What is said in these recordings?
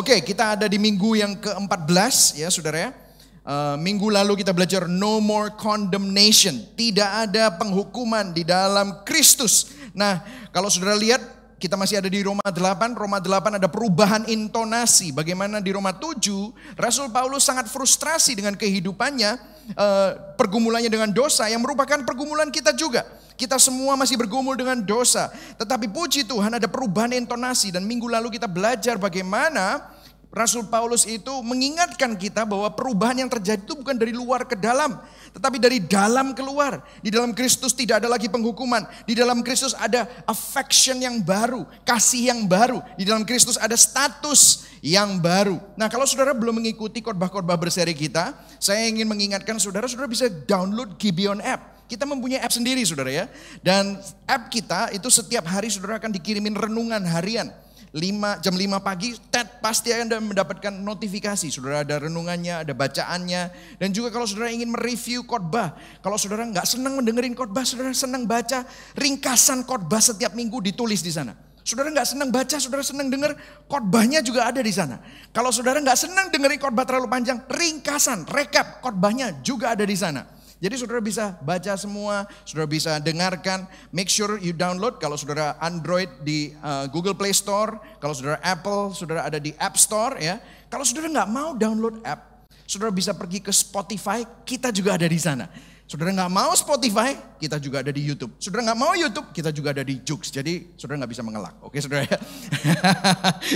Oke, kita ada di minggu yang ke-14 ya saudara ya. Minggu lalu kita belajar no more condemnation. Tidak ada penghukuman di dalam Kristus. Nah, kalau saudara lihat kita masih ada di Roma 8. Roma 8 ada perubahan intonasi. Bagaimana di Roma 7, Rasul Paulus sangat frustrasi dengan kehidupannya, pergumulannya dengan dosa yang merupakan pergumulan kita juga. Kita semua masih bergumul dengan dosa. Tetapi puji Tuhan ada perubahan intonasi. Dan minggu lalu kita belajar bagaimana Rasul Paulus itu mengingatkan kita bahwa perubahan yang terjadi itu bukan dari luar ke dalam, tetapi dari dalam keluar. Di dalam Kristus tidak ada lagi penghukuman. Di dalam Kristus ada affection yang baru, kasih yang baru. Di dalam Kristus ada status yang baru. Nah, kalau saudara belum mengikuti khotbah-khotbah berseri kita, saya ingin mengingatkan saudara bisa download Gibeon app. Kita mempunyai app sendiri saudara ya. Dan app kita itu setiap hari saudara akan dikirimin renungan harian. Jam 5 pagi, pasti Anda mendapatkan notifikasi. Saudara ada renungannya, ada bacaannya. Dan juga kalau saudara ingin mereview khotbah. Kalau saudara nggak senang mendengerin khotbah, saudara senang baca ringkasan khotbah setiap minggu ditulis di sana. Saudara nggak senang baca, saudara senang dengar, khotbahnya juga ada di sana. Kalau saudara nggak senang dengerin khotbah terlalu panjang, ringkasan, rekap khotbahnya juga ada di sana. Jadi saudara bisa baca semua, saudara bisa dengarkan. Make sure you download. Kalau saudara Android di Google Play Store, kalau saudara Apple, saudara ada di App Store ya. Kalau saudara nggak mau download app, saudara bisa pergi ke Spotify, kita juga ada di sana. Saudara nggak mau Spotify, kita juga ada di YouTube. Saudara nggak mau YouTube, kita juga ada di Joox. Jadi saudara nggak bisa mengelak, oke saudara ya.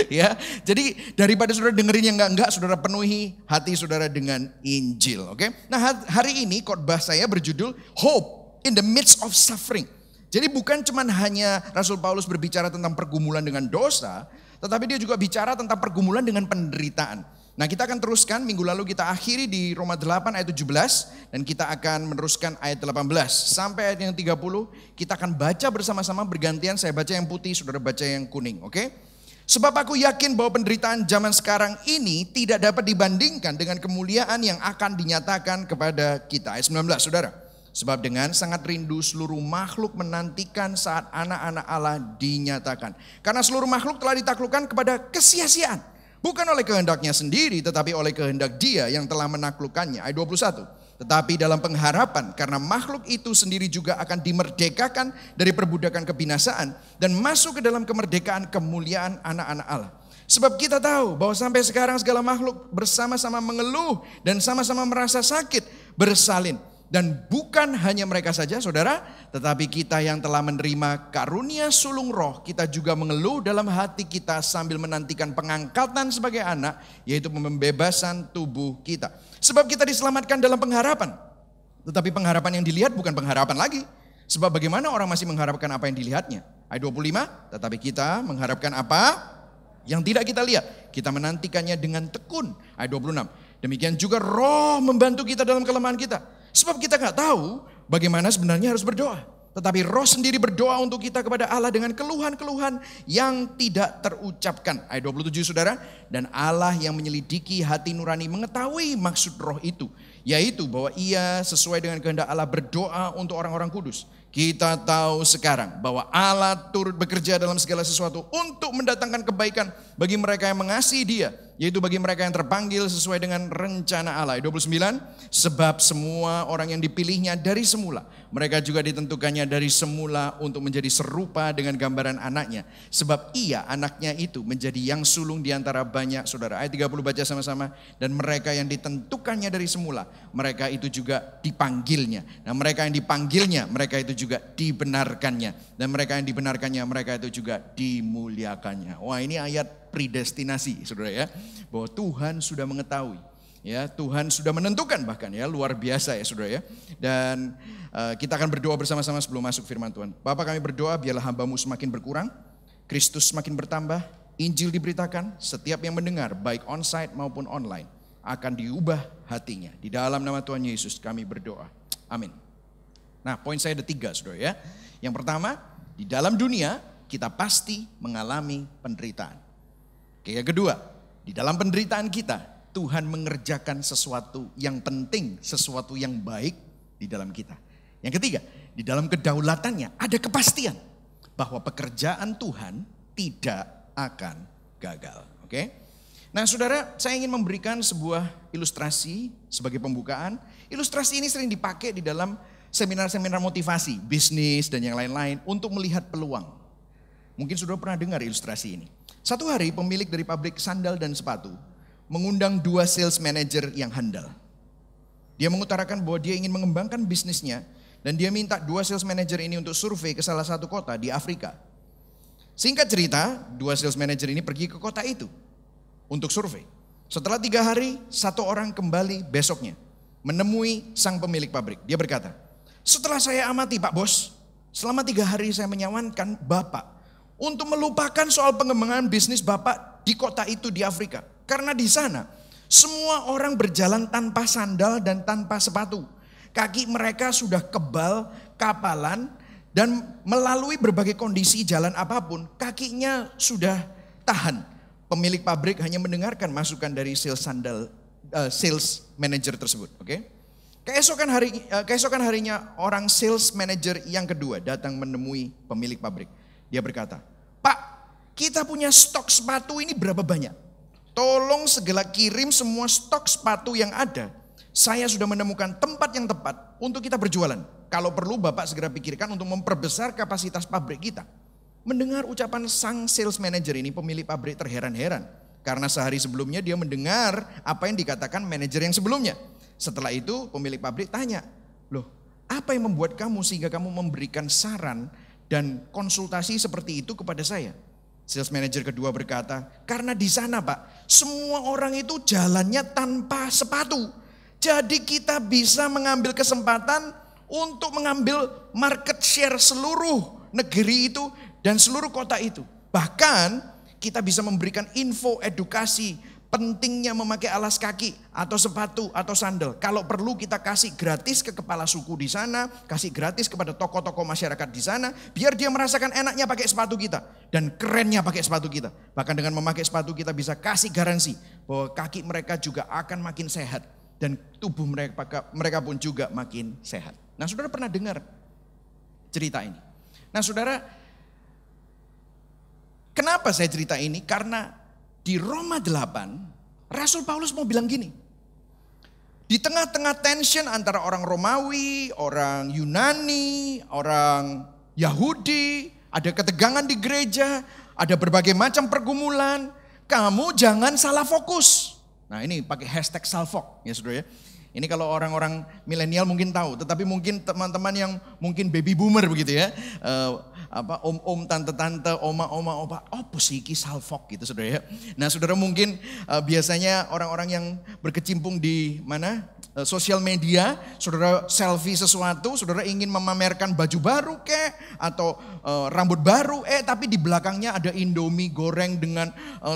Ya, jadi daripada saudara dengerin yang enggak, saudara penuhi hati saudara dengan Injil, oke. Nah, hari ini khotbah saya berjudul Hope in the Midst of Suffering. Jadi bukan cuman hanya Rasul Paulus berbicara tentang pergumulan dengan dosa, tetapi dia juga bicara tentang pergumulan dengan penderitaan. Nah, kita akan teruskan, minggu lalu kita akhiri di Roma 8 ayat 17 dan kita akan meneruskan ayat 18 sampai ayat yang 30. Kita akan baca bersama-sama bergantian, saya baca yang putih, saudara baca yang kuning, oke? Sebab aku yakin bahwa penderitaan zaman sekarang ini tidak dapat dibandingkan dengan kemuliaan yang akan dinyatakan kepada kita. Ayat 19, saudara. Sebab dengan sangat rindu seluruh makhluk menantikan saat anak-anak Allah dinyatakan. Karena seluruh makhluk telah ditaklukkan kepada kesia-siaan. Bukan oleh kehendaknya sendiri, tetapi oleh kehendak Dia yang telah menaklukkannya. Ayat 21. Tetapi dalam pengharapan, karena makhluk itu sendiri juga akan dimerdekakan dari perbudakan kebinasaan dan masuk ke dalam kemerdekaan kemuliaan anak-anak Allah. Sebab kita tahu bahwa sampai sekarang segala makhluk bersama-sama mengeluh dan sama-sama merasa sakit, bersalin. Dan bukan hanya mereka saja saudara, tetapi kita yang telah menerima karunia sulung roh, kita juga mengeluh dalam hati kita sambil menantikan pengangkatan sebagai anak, yaitu pembebasan tubuh kita. Sebab kita diselamatkan dalam pengharapan. Tetapi pengharapan yang dilihat bukan pengharapan lagi. Sebab bagaimana orang masih mengharapkan apa yang dilihatnya? Ayat 25, tetapi kita mengharapkan apa yang tidak kita lihat. Kita menantikannya dengan tekun. Ayat 26, demikian juga roh membantu kita dalam kelemahan kita. Sebab kita gak tahu bagaimana sebenarnya harus berdoa. Tetapi roh sendiri berdoa untuk kita kepada Allah dengan keluhan-keluhan yang tidak terucapkan. Ayat 27 saudara. Dan Allah yang menyelidiki hati nurani mengetahui maksud roh itu. Yaitu bahwa ia sesuai dengan kehendak Allah berdoa untuk orang-orang kudus. Kita tahu sekarang bahwa Allah turut bekerja dalam segala sesuatu untuk mendatangkan kebaikan bagi mereka yang mengasihi Dia. Yaitu bagi mereka yang terpanggil sesuai dengan rencana Allah. 29, sebab semua orang yang dipilihnya dari semula, mereka juga ditentukannya dari semula untuk menjadi serupa dengan gambaran anaknya. Sebab ia, anaknya itu, menjadi yang sulung di antara banyak saudara. Ayat 30 baca sama-sama. Dan mereka yang ditentukannya dari semula, mereka itu juga dipanggilnya. Nah, mereka yang dipanggilnya, mereka itu juga dibenarkannya. Dan mereka yang dibenarkannya, mereka itu juga dimuliakannya. Wah, ini ayat predestinasi saudara ya, bahwa Tuhan sudah mengetahui ya, Tuhan sudah menentukan bahkan ya, luar biasa ya saudara ya. Dan kita akan berdoa bersama-sama sebelum masuk firman Tuhan. Bapa, kami berdoa biarlah hamba-Mu semakin berkurang, Kristus semakin bertambah, Injil diberitakan, setiap yang mendengar baik onsite maupun online akan diubah hatinya. Di dalam nama Tuhan Yesus kami berdoa, amin. Nah, poin saya ada 3 saudara ya. Yang pertama, di dalam dunia kita pasti mengalami penderitaan. Oke, yang kedua, di dalam penderitaan kita, Tuhan mengerjakan sesuatu yang penting, sesuatu yang baik di dalam kita. Yang ketiga, di dalam kedaulatannya ada kepastian bahwa pekerjaan Tuhan tidak akan gagal. Oke? Nah saudara, saya ingin memberikan sebuah ilustrasi sebagai pembukaan. Ilustrasi ini sering dipakai di dalam seminar-seminar motivasi, bisnis dan yang lain-lain untuk melihat peluang. Mungkin sudah pernah dengar ilustrasi ini. Satu hari pemilik dari pabrik sandal dan sepatu mengundang 2 sales manager yang handal. Dia mengutarakan bahwa dia ingin mengembangkan bisnisnya dan dia minta 2 sales manager ini untuk survei ke salah satu kota di Afrika. Singkat cerita, 2 sales manager ini pergi ke kota itu untuk survei. Setelah 3 hari, 1 orang kembali besoknya menemui sang pemilik pabrik. Dia berkata, setelah saya amati Pak Bos, selama 3 hari saya menyarankan Bapak untuk melupakan soal pengembangan bisnis Bapak di kota itu di Afrika. Karena di sana semua orang berjalan tanpa sandal dan tanpa sepatu. Kaki mereka sudah kebal, kapalan, dan melalui berbagai kondisi jalan apapun, kakinya sudah tahan. Pemilik pabrik hanya mendengarkan masukan dari sales manager tersebut. Oke? Keesokan harinya orang sales manager yang kedua datang menemui pemilik pabrik. Dia berkata, Pak, kita punya stok sepatu ini berapa banyak? Tolong segera kirim semua stok sepatu yang ada. Saya sudah menemukan tempat yang tepat untuk kita berjualan. Kalau perlu Bapak segera pikirkan untuk memperbesar kapasitas pabrik kita. Mendengar ucapan sang sales manager ini, pemilik pabrik terheran-heran. Karena sehari sebelumnya dia mendengar apa yang dikatakan manajer yang sebelumnya. Setelah itu pemilik pabrik tanya, loh apa yang membuat kamu sehingga kamu memberikan saran dan konsultasi seperti itu kepada saya? Sales manager kedua berkata, karena di sana Pak, semua orang itu jalannya tanpa sepatu. Jadi kita bisa mengambil kesempatan untuk mengambil market share seluruh negeri itu dan seluruh kota itu. Bahkan kita bisa memberikan info edukasi pentingnya memakai alas kaki atau sepatu atau sandal. Kalau perlu kita kasih gratis ke kepala suku di sana, kasih gratis kepada tokoh-tokoh masyarakat di sana, biar dia merasakan enaknya pakai sepatu kita dan kerennya pakai sepatu kita. Bahkan dengan memakai sepatu kita bisa kasih garansi bahwa kaki mereka juga akan makin sehat dan tubuh mereka pun juga makin sehat. Nah, saudara pernah dengar cerita ini? Nah, saudara, kenapa saya cerita ini? Karena di Roma 8, Rasul Paulus mau bilang gini. Di tengah-tengah tension antara orang Romawi, orang Yunani, orang Yahudi, ada ketegangan di gereja, ada berbagai macam pergumulan. Kamu jangan salah fokus. Nah, ini pakai hashtag salfok ya saudara ya. Ini kalau orang-orang milenial mungkin tahu, tetapi mungkin teman-teman yang mungkin baby boomer begitu ya. Om-om, tante-tante, oma-oma, opa, apa sih iki salfok gitu saudara ya. Nah saudara mungkin biasanya orang-orang yang berkecimpung di mana? Sosial media, saudara selfie sesuatu, saudara ingin memamerkan baju baru kek atau rambut baru, tapi di belakangnya ada Indomie goreng dengan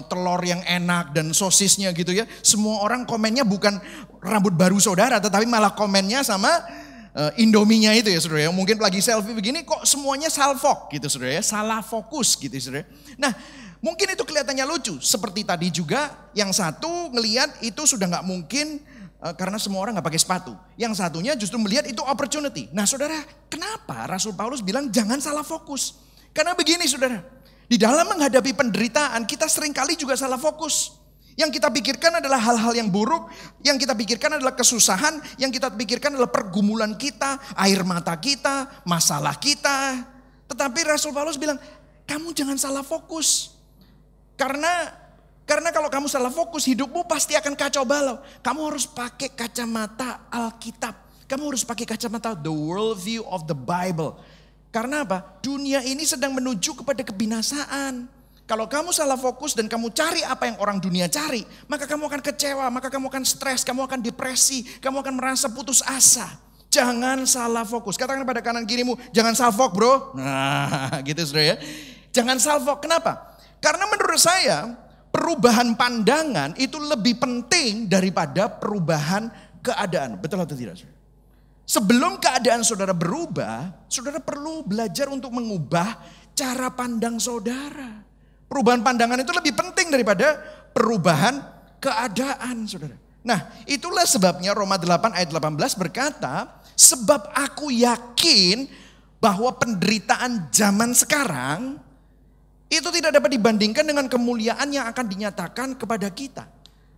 telur yang enak dan sosisnya gitu ya. Semua orang komennya bukan rambut baru saudara, tetapi malah komennya sama Indominya itu ya saudara ya. Mungkin lagi selfie begini kok semuanya salfok gitu saudara ya, salah fokus gitu saudara. Nah mungkin itu kelihatannya lucu, seperti tadi juga yang satu ngelihat itu sudah gak mungkin karena semua orang gak pakai sepatu. Yang satunya justru melihat itu opportunity. Nah saudara, kenapa Rasul Paulus bilang jangan salah fokus? Karena begini saudara, di dalam menghadapi penderitaan kita seringkali juga salah fokus. Yang kita pikirkan adalah hal-hal yang buruk, yang kita pikirkan adalah kesusahan, yang kita pikirkan adalah pergumulan kita, air mata kita, masalah kita. Tetapi Rasul Paulus bilang, kamu jangan salah fokus. Karena kalau kamu salah fokus, hidupmu pasti akan kacau balau. Kamu harus pakai kacamata Alkitab. Kamu harus pakai kacamata the world view of the Bible. Karena apa? Dunia ini sedang menuju kepada kebinasaan. Kalau kamu salah fokus dan kamu cari apa yang orang dunia cari, maka kamu akan kecewa, maka kamu akan stres, kamu akan depresi, kamu akan merasa putus asa. Jangan salah fokus. Katakan pada kanan kirimu, jangan salfok bro. Nah gitu saudara ya. Jangan salfok. Kenapa? Karena menurut saya perubahan pandangan itu lebih penting daripada perubahan keadaan. Betul atau tidak saudara? Sebelum keadaan saudara berubah, saudara perlu belajar untuk mengubah cara pandang saudara. Perubahan pandangan itu lebih penting daripada perubahan keadaan saudara. Nah itulah sebabnya Roma 8 ayat 18 berkata, sebab aku yakin bahwa penderitaan zaman sekarang Itu tidak dapat dibandingkan dengan kemuliaan yang akan dinyatakan kepada kita.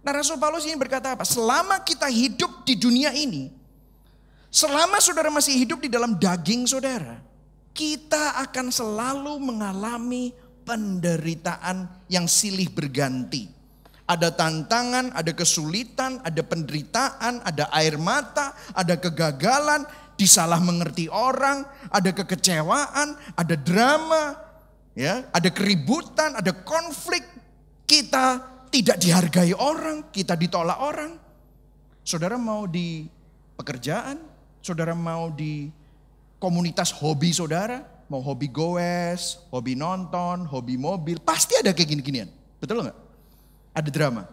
Nah, Rasul Paulus ini berkata apa? Selama kita hidup di dunia ini, selama saudara masih hidup di dalam daging saudara, kita akan selalu mengalami penderitaan yang silih berganti. Ada tantangan, ada kesulitan, ada penderitaan, ada air mata, ada kegagalan, disalah mengerti orang, ada kekecewaan, ada drama, ya, ada keributan, ada konflik. Kita tidak dihargai orang, kita ditolak orang. Saudara mau di pekerjaan, saudara mau di komunitas hobi saudara, mau hobi goes, hobi nonton, hobi mobil, pasti ada kayak gini-ginian. Betul nggak? Ada drama.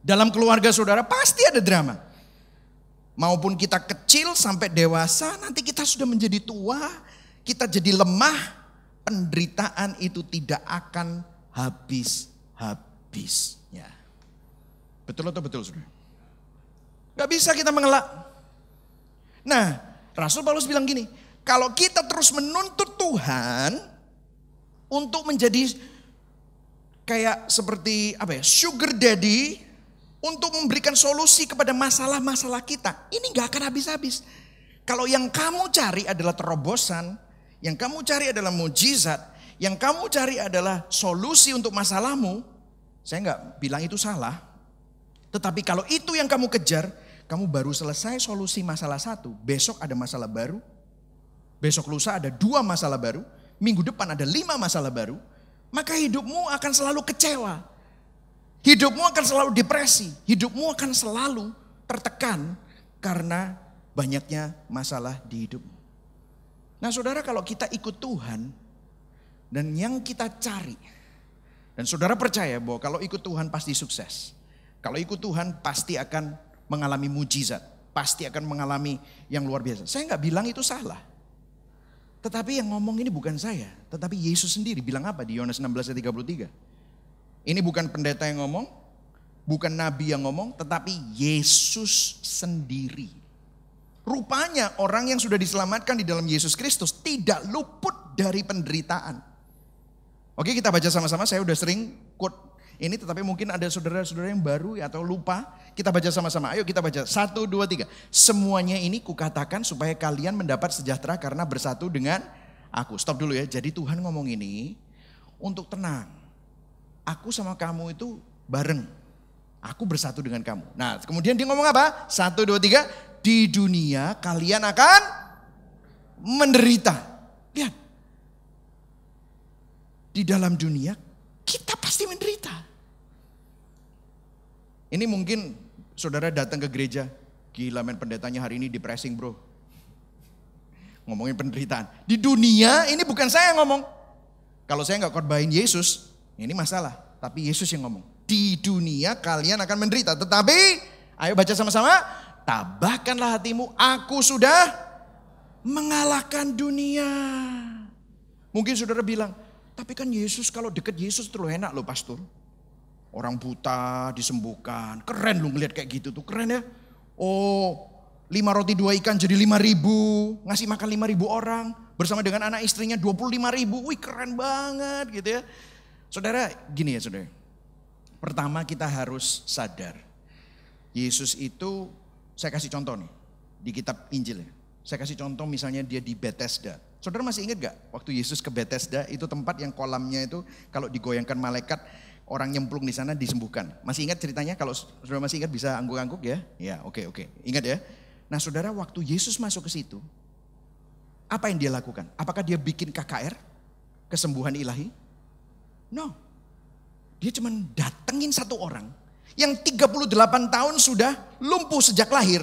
Dalam keluarga saudara pasti ada drama. Maupun kita kecil sampai dewasa, nanti kita sudah menjadi tua, kita jadi lemah, penderitaan itu tidak akan habis-habis. Ya. Betul atau betul saudara? Gak bisa kita mengelak. Nah, Rasul Paulus bilang gini, kalau kita terus menuntut Tuhan untuk menjadi kayak seperti apa ya, sugar daddy untuk memberikan solusi kepada masalah-masalah kita, ini gak akan habis-habis. Kalau yang kamu cari adalah terobosan, yang kamu cari adalah mujizat, yang kamu cari adalah solusi untuk masalahmu, saya gak bilang itu salah. Tetapi kalau itu yang kamu kejar, kamu baru selesai solusi masalah satu, besok ada masalah baru, besok lusa ada 2 masalah baru, minggu depan ada 5 masalah baru, maka hidupmu akan selalu kecewa. Hidupmu akan selalu depresi, hidupmu akan selalu tertekan karena banyaknya masalah di hidupmu. Nah saudara, kalau kita ikut Tuhan dan yang kita cari, dan saudara percaya bahwa kalau ikut Tuhan pasti sukses. Kalau ikut Tuhan pasti akan mengalami mujizat, pasti akan mengalami yang luar biasa. Saya nggak bilang itu salah. Tetapi yang ngomong ini bukan saya, tetapi Yesus sendiri bilang apa di Yohanes 16 ayat 33. Ini bukan pendeta yang ngomong, bukan nabi yang ngomong, tetapi Yesus sendiri. Rupanya orang yang sudah diselamatkan di dalam Yesus Kristus tidak luput dari penderitaan. Oke, kita baca sama-sama, saya udah sering quote ini, tetapi mungkin ada saudara-saudara yang baru atau lupa. Kita baca sama-sama, ayo kita baca, 1, 2, 3. Semuanya ini kukatakan supaya kalian mendapat sejahtera karena bersatu dengan aku. Stop dulu ya, jadi Tuhan ngomong ini untuk tenang. Aku sama kamu itu bareng. Aku bersatu dengan kamu. Nah kemudian dia ngomong apa? 1, 2, 3. Di dunia kalian akan menderita. Lihat. Di dalam dunia kita pasti menderita. Ini mungkin saudara datang ke gereja. Gila men, pendetanya hari ini depressing bro. Ngomongin penderitaan. Di dunia ini bukan saya yang ngomong. Kalau saya gak khotbahin Yesus, ini masalah, tapi Yesus yang ngomong. Di dunia kalian akan menderita, tetapi ayo baca sama-sama. Tabahkanlah hatimu, aku sudah mengalahkan dunia. Mungkin saudara bilang, tapi kan Yesus, kalau deket Yesus terlalu enak loh pastor. Orang buta disembuhkan, keren lu ngeliat kayak gitu tuh, keren ya. Oh 5 roti 2 ikan jadi 5.000, ngasih makan 5.000 orang. Bersama dengan anak istrinya 25.000, wih keren banget gitu ya. Saudara, gini ya saudara. Pertama kita harus sadar. Yesus itu, saya kasih contoh nih. Di kitab Injil ya. Saya kasih contoh misalnya dia di Bethesda. Saudara masih ingat gak? Waktu Yesus ke Bethesda, itu tempat yang kolamnya itu kalau digoyangkan malaikat, orang nyemplung di sana disembuhkan. Masih ingat ceritanya? Kalau saudara masih ingat bisa angguk-angguk ya? Ya oke. Ingat ya. Nah saudara, waktu Yesus masuk ke situ, apa yang dia lakukan? Apakah dia bikin KKR? Kesembuhan ilahi? No, dia cuma datengin satu orang yang 38 tahun sudah lumpuh sejak lahir.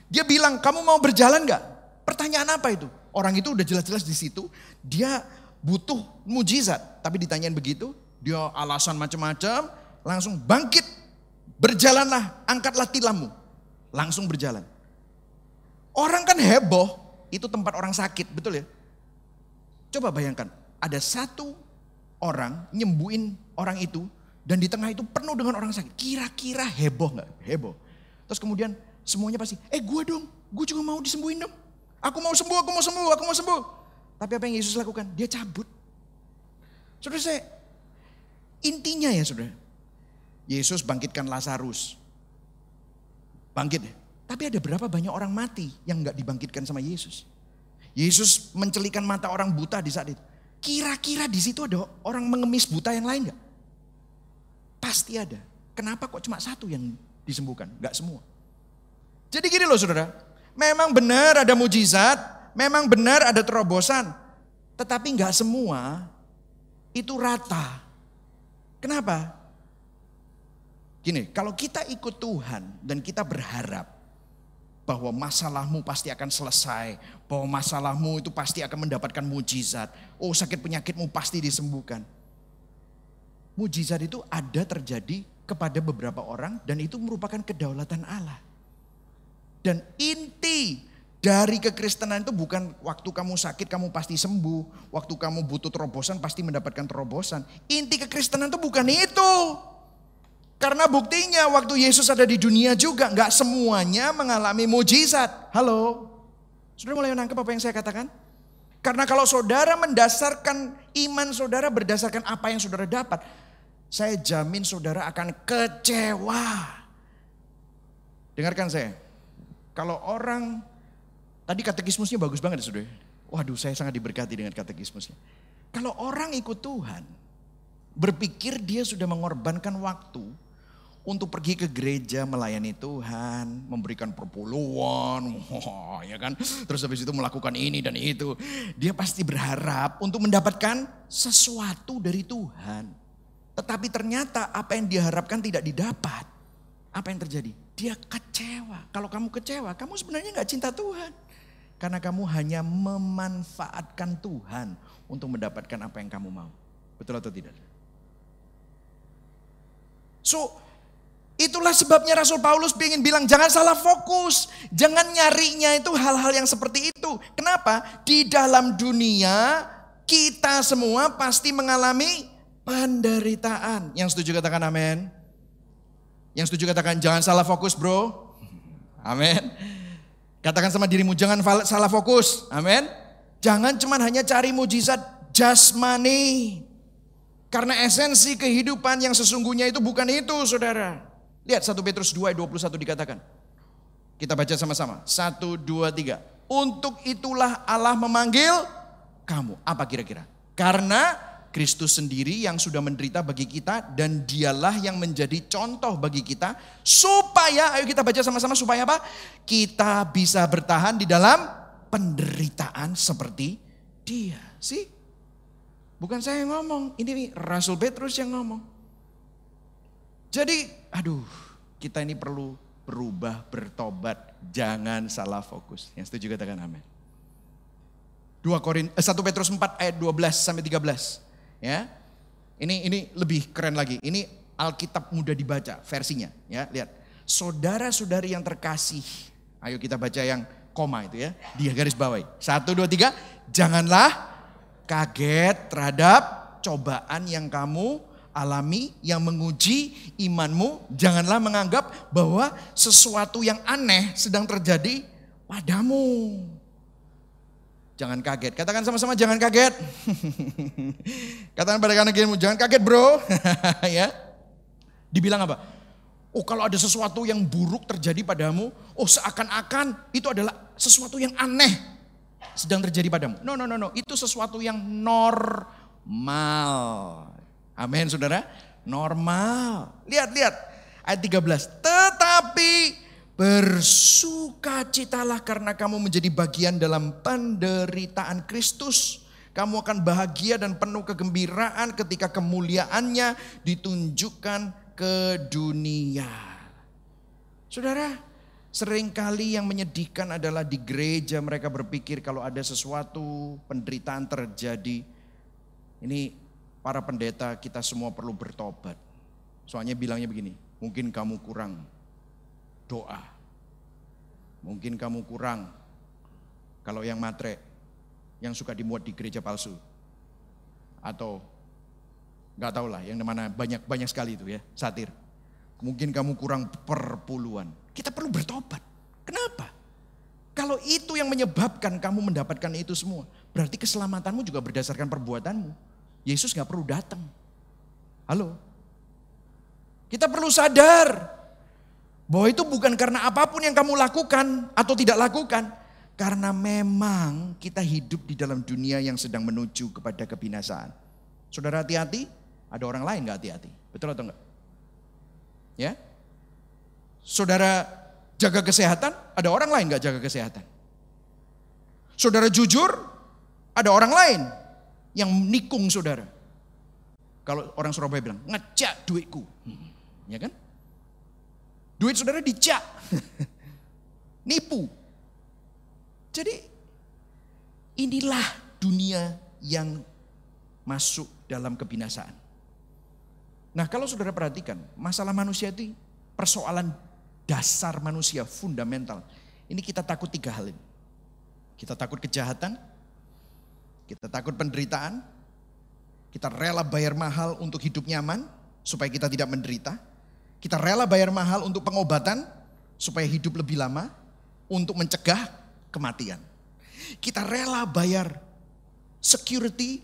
Dia bilang, kamu mau berjalan gak? Pertanyaan apa itu? Orang itu udah jelas-jelas di situ, dia butuh mujizat. Tapi ditanyain begitu, dia alasan macam-macam, langsung bangkit. Berjalanlah, angkatlah tilammu. Langsung berjalan. Orang kan heboh, itu tempat orang sakit, betul ya? Coba bayangkan, ada satu orang nyembuhin orang itu dan di tengah itu penuh dengan orang sakit. Kira-kira heboh gak? Heboh. Terus kemudian semuanya pasti, gue dong, gue juga mau disembuhin dong. Aku mau sembuh. Tapi apa yang Yesus lakukan? Dia cabut. Saudara saya, intinya ya saudara, Yesus bangkitkan Lazarus. Bangkit. Tapi ada berapa banyak orang mati yang gak dibangkitkan sama Yesus. Yesus mencelikan mata orang buta di saat itu. Kira-kira di situ ada orang mengemis buta yang lain gak? Pasti ada. Kenapa kok cuma satu yang disembuhkan? Gak semua. Jadi gini loh saudara. Memang benar ada mujizat. Memang benar ada terobosan. Tetapi gak semua itu rata. Kenapa? Gini, kalau kita ikut Tuhan dan kita berharap bahwa masalahmu pasti akan selesai, bahwa masalahmu itu pasti akan mendapatkan mujizat. Oh, sakit penyakitmu pasti disembuhkan. Mujizat itu ada terjadi kepada beberapa orang dan itu merupakan kedaulatan Allah. Dan inti dari kekristenan itu bukan waktu kamu sakit kamu pasti sembuh, waktu kamu butuh terobosan pasti mendapatkan terobosan. Inti kekristenan itu bukan itu. Karena buktinya waktu Yesus ada di dunia juga gak semuanya mengalami mujizat. Halo? Saudara mulai menangkap apa yang saya katakan? Karena kalau saudara mendasarkan iman saudara berdasarkan apa yang saudara dapat, saya jamin saudara akan kecewa. Dengarkan saya. Kalau orang, tadi katekismusnya bagus banget saudara. Waduh, saya sangat diberkati dengan katekismusnya. Kalau orang ikut Tuhan, berpikir dia sudah mengorbankan waktu untuk pergi ke gereja melayani Tuhan, memberikan perpuluhan, ya kan? Terus habis itu melakukan ini dan itu. Dia pasti berharap untuk mendapatkan sesuatu dari Tuhan. Tetapi ternyata apa yang diharapkan tidak didapat. Apa yang terjadi? Dia kecewa. Kalau kamu kecewa, kamu sebenarnya gak cinta Tuhan. Karena kamu hanya memanfaatkan Tuhan untuk mendapatkan apa yang kamu mau. Betul atau tidak? So, itulah sebabnya Rasul Paulus ingin bilang jangan salah fokus. Jangan nyarinya itu hal-hal yang seperti itu. Kenapa? Di dalam dunia kita semua pasti mengalami penderitaan. Yang setuju katakan amin. Yang setuju katakan jangan salah fokus bro. Amin. Katakan sama dirimu jangan salah fokus. Amin. Jangan cuma hanya cari mujizat jasmani. Karena esensi kehidupan yang sesungguhnya itu bukan itu saudara. Lihat 1 Petrus 2 ayat 21 dikatakan. Kita baca sama-sama. 1, 2, 3. Untuk itulah Allah memanggil kamu. Apa kira-kira? Karena Kristus sendiri yang sudah menderita bagi kita. Dan dialah yang menjadi contoh bagi kita. Supaya, ayo kita baca sama-sama. Supaya apa? Kita bisa bertahan di dalam penderitaan seperti dia. Sih? Bukan saya yang ngomong. Ini Rasul Petrus yang ngomong. Jadi, aduh, kita ini perlu berubah, bertobat, jangan salah fokus. Yang setuju katakan amin. 1 Petrus 4 ayat 12 sampai 13. Ya. Ini lebih keren lagi. Ini Alkitab mudah dibaca versinya, ya. Lihat. Saudara-saudari yang terkasih. Ayo kita baca yang koma itu ya. Dia garis bawahi. 1 2 3. Janganlah kaget terhadap cobaan yang kamu alami yang menguji imanmu. Janganlah menganggap bahwa sesuatu yang aneh sedang terjadi padamu. Jangan kaget. Katakan sama-sama jangan kaget. Katakan pada kanan kirimu jangan kaget bro. Ya. Dibilang apa? Oh kalau ada sesuatu yang buruk terjadi padamu. Oh seakan-akan itu adalah sesuatu yang aneh sedang terjadi padamu. No. Itu sesuatu yang normal. Amin saudara. Normal. Lihat. Ayat 13. Tetapi bersukacitalah karena kamu menjadi bagian dalam penderitaan Kristus. Kamu akan bahagia dan penuh kegembiraan ketika kemuliaannya ditunjukkan ke dunia. Saudara, seringkali yang menyedihkan adalah di gereja mereka berpikir kalau ada sesuatu penderitaan terjadi. Ini para pendeta kita semua perlu bertobat. Soalnya bilangnya begini, mungkin kamu kurang doa. Mungkin kamu kurang kalau yang matre, yang suka dimuat di gereja palsu. Atau gak tahu lah yang mana banyak sekali itu ya, satir. Mungkin kamu kurang perpuluhan. Kita perlu bertobat. Kenapa? Kalau itu yang menyebabkan kamu mendapatkan itu semua, berarti keselamatanmu juga berdasarkan perbuatanmu. Yesus gak perlu datang. Halo. Kita perlu sadar bahwa itu bukan karena apapun yang kamu lakukan atau tidak lakukan. Karena memang kita hidup di dalam dunia yang sedang menuju kepada kebinasaan. Saudara hati-hati, ada orang lain gak hati-hati. Betul atau enggak? Ya. Saudara jaga kesehatan, ada orang lain gak jaga kesehatan. Saudara jujur, ada orang lain yang nikung saudara. Kalau orang Surabaya bilang, ngecak duitku. Ya kan? Duit saudara dicak. Nipu. Jadi inilah dunia yang masuk dalam kebinasaan. Nah kalau saudara perhatikan, masalah manusia itu persoalan dasar manusia, fundamental. Ini kita takut 3 hal ini. Kita takut kejahatan, kita takut penderitaan, kita rela bayar mahal untuk hidup nyaman supaya kita tidak menderita. Kita rela bayar mahal untuk pengobatan supaya hidup lebih lama, untuk mencegah kematian. Kita rela bayar security,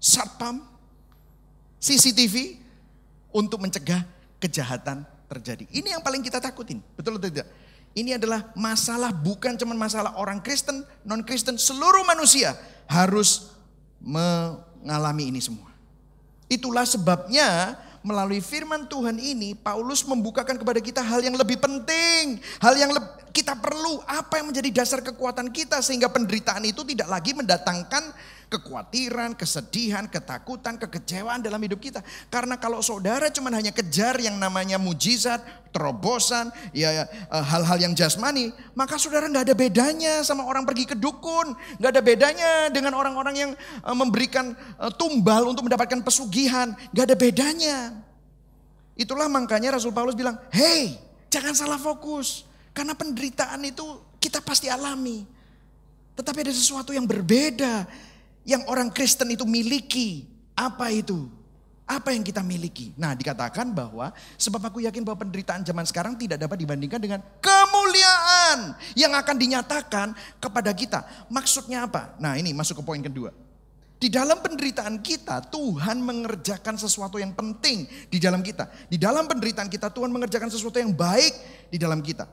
satpam, CCTV untuk mencegah kejahatan terjadi. Ini yang paling kita takutin, betul atau tidak? Ini adalah masalah, bukan cuma masalah orang Kristen, non-Kristen, seluruh manusia harus mengalami ini semua. Itulah sebabnya melalui firman Tuhan ini Paulus membukakan kepada kita hal yang lebih penting, hal yang kita perlu, apa yang menjadi dasar kekuatan kita sehingga penderitaan itu tidak lagi mendatangkan kekhawatiran, kesedihan, ketakutan, kekecewaan dalam hidup kita. Karena kalau saudara cuma hanya kejar yang namanya mujizat, terobosan, ya hal-hal yang jasmani, maka saudara nggak ada bedanya sama orang pergi ke dukun, nggak ada bedanya dengan orang-orang yang memberikan tumbal untuk mendapatkan pesugihan, nggak ada bedanya. Itulah makanya Rasul Paulus bilang, hey, jangan salah fokus, karena penderitaan itu kita pasti alami. Tetapi ada sesuatu yang berbeda yang orang Kristen itu miliki. Apa itu? Apa yang kita miliki? Nah, dikatakan bahwa sebab aku yakin bahwa penderitaan zaman sekarang tidak dapat dibandingkan dengan kemuliaan yang akan dinyatakan kepada kita. Maksudnya apa? Nah, ini masuk ke poin kedua. Di dalam penderitaan kita, Tuhan mengerjakan sesuatu yang penting di dalam kita. Di dalam penderitaan kita, Tuhan mengerjakan sesuatu yang baik di dalam kita.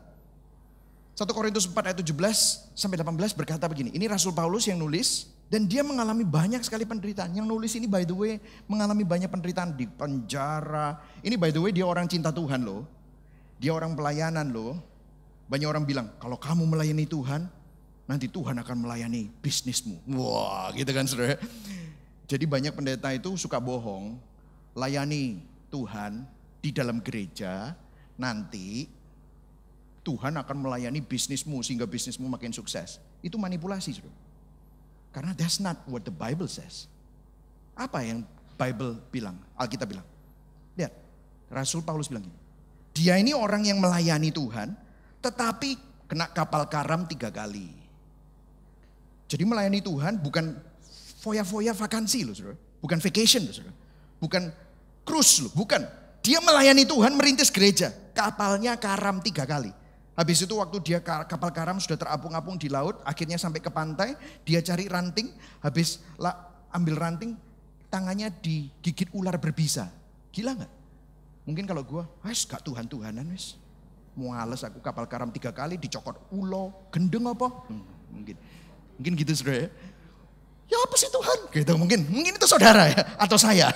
1 Korintus 4 ayat 17 sampai 18 berkata begini. Ini Rasul Paulus yang nulis. Dan dia mengalami banyak sekali penderitaan. Yang nulis ini by the way mengalami banyak penderitaan di penjara. Ini by the way dia orang cinta Tuhan loh. Dia orang pelayanan loh. Banyak orang bilang kalau kamu melayani Tuhan, nanti Tuhan akan melayani bisnismu. Wah gitu kan saudara. Jadi banyak pendeta itu suka bohong. Layani Tuhan di dalam gereja, nanti Tuhan akan melayani bisnismu sehingga bisnismu makin sukses. Itu manipulasi saudara. Karena that's not what the Bible says. Apa yang Bible bilang, Alkitab bilang? Lihat, Rasul Paulus bilang gini. Dia ini orang yang melayani Tuhan, tetapi kena kapal karam 3 kali. Jadi melayani Tuhan bukan foya-foya vakansi loh saudara. Bukan vacation loh saudara. Bukan cruise loh, bukan. Dia melayani Tuhan merintis gereja. Kapalnya karam 3 kali. Habis itu waktu dia kapal karam sudah terapung-apung di laut, akhirnya sampai ke pantai, dia cari ranting, habis ambil ranting, tangannya digigit ular berbisa. Gila gak? Mungkin kalau gue, wes gak Tuhan-Tuhanan wes. Muales aku kapal karam 3 kali, dicokot ulo, gendeng apa? Mungkin gitu saudara ya. Ya apa sih Tuhan? Gitu mungkin itu saudara ya, atau saya.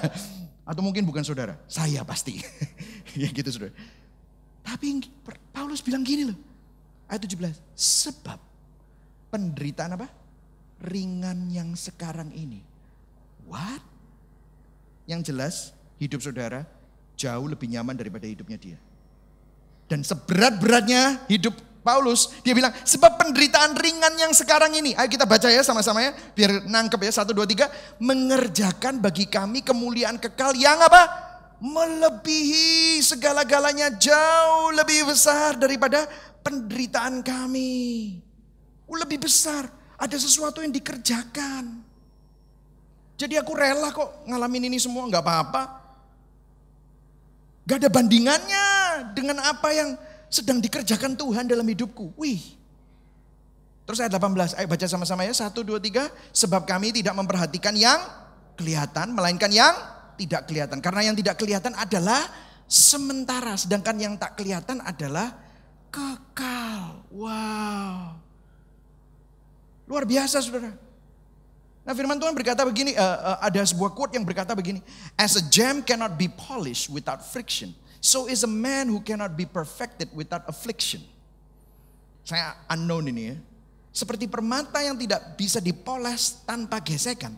Atau mungkin bukan saudara, saya pasti. Ya gitu saudara. Tapi Paulus bilang gini loh, ayat 17, sebab penderitaan apa? Ringan yang sekarang ini. What? Yang jelas hidup saudara jauh lebih nyaman daripada hidupnya dia. Dan seberat-beratnya hidup Paulus, dia bilang sebab penderitaan ringan yang sekarang ini. Ayo kita baca ya sama-sama ya, biar nangkep ya, 1, 2, 3. Mengerjakan bagi kami kemuliaan kekal yang apa? Melebihi segala-galanya, jauh lebih besar daripada penderitaan kami. Lebih besar, ada sesuatu yang dikerjakan. Jadi aku rela kok ngalamin ini semua, gak apa-apa. Gak ada bandingannya dengan apa yang sedang dikerjakan Tuhan dalam hidupku. Wih. Terus ayat 18, ayo baca sama-sama ya, 1, 2, 3. Sebab kami tidak memperhatikan yang kelihatan, melainkan yang tidak kelihatan. Karena yang tidak kelihatan adalah sementara, sedangkan yang tak kelihatan adalah kekal. Wow. Luar biasa saudara. Nah firman Tuhan berkata begini, ada sebuah quote yang berkata begini. As a gem cannot be polished without friction, so is a man who cannot be perfected without affliction. Saya unknown ini ya. Seperti permata yang tidak bisa dipoles tanpa gesekan,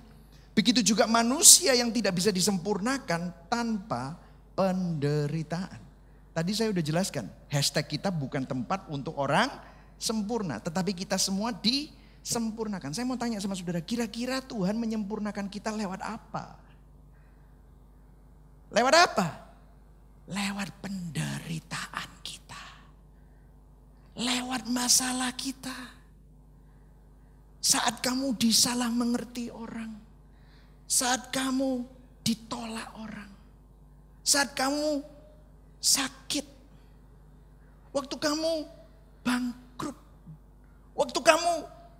begitu juga manusia yang tidak bisa disempurnakan tanpa penderitaan. Tadi saya udah jelaskan, hashtag kita bukan tempat untuk orang sempurna, tetapi kita semua disempurnakan. Saya mau tanya sama saudara, kira-kira Tuhan menyempurnakan kita lewat apa? Lewat apa? Lewat penderitaan kita. Lewat masalah kita. Saat kamu disalah mengerti orang. Saat kamu ditolak orang. Saat kamu sakit. Waktu kamu bangkrut. Waktu kamu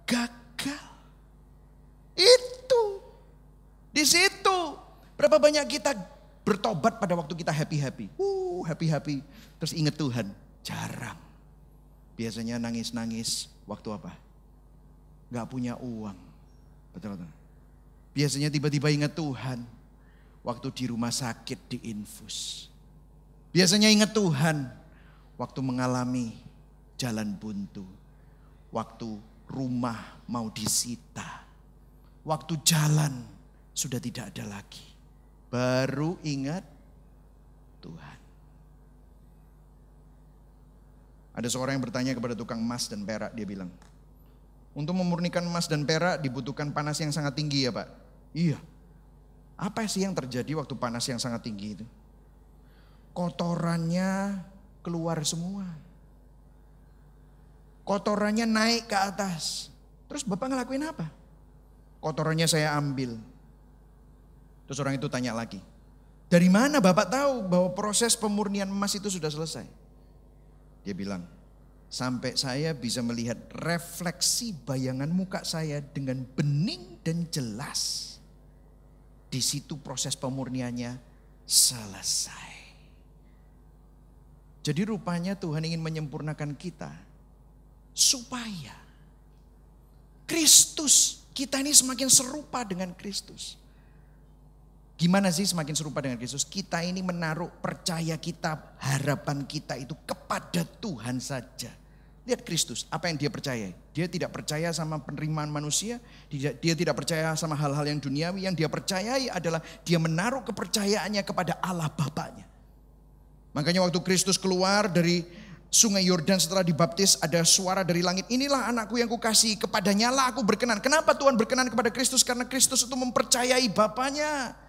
gagal. Itu. Di situ. Berapa banyak kita bertobat pada waktu kita happy-happy. Happy-happy. Terus ingat Tuhan. Jarang. Biasanya nangis-nangis waktu apa? Gak punya uang. Betul-betul. Biasanya tiba-tiba ingat Tuhan. Waktu di rumah sakit diinfus. Biasanya ingat Tuhan. Waktu mengalami jalan buntu. Waktu rumah mau disita. Waktu jalan sudah tidak ada lagi. Baru ingat Tuhan. Ada seorang yang bertanya kepada tukang emas dan perak, dia bilang, untuk memurnikan emas dan perak dibutuhkan panas yang sangat tinggi ya Pak? Iya. Apa sih yang terjadi waktu panas yang sangat tinggi itu? Kotorannya keluar semua. Kotorannya naik ke atas. Terus Bapak ngelakuin apa? Kotorannya saya ambil. Terus orang itu tanya lagi, dari mana Bapak tahu bahwa proses pemurnian emas itu sudah selesai? Dia bilang, sampai saya bisa melihat refleksi bayangan muka saya dengan bening dan jelas. Di situ proses pemurniannya selesai. Jadi rupanya Tuhan ingin menyempurnakan kita. Supaya Kristus, kita ini semakin serupa dengan Kristus. Gimana sih semakin serupa dengan Kristus? Kita ini menaruh percaya kita, harapan kita itu kepada Tuhan saja. Lihat Kristus, apa yang dia percaya? Dia tidak percaya sama penerimaan manusia, dia tidak percaya sama hal-hal yang duniawi. Yang dia percayai adalah dia menaruh kepercayaannya kepada Allah Bapaknya. Makanya waktu Kristus keluar dari sungai Yordan setelah dibaptis, ada suara dari langit, inilah anakku yang kukasihi, kepadanya lah aku berkenan. Kenapa Tuhan berkenan kepada Kristus? Karena Kristus itu mempercayai Bapaknya.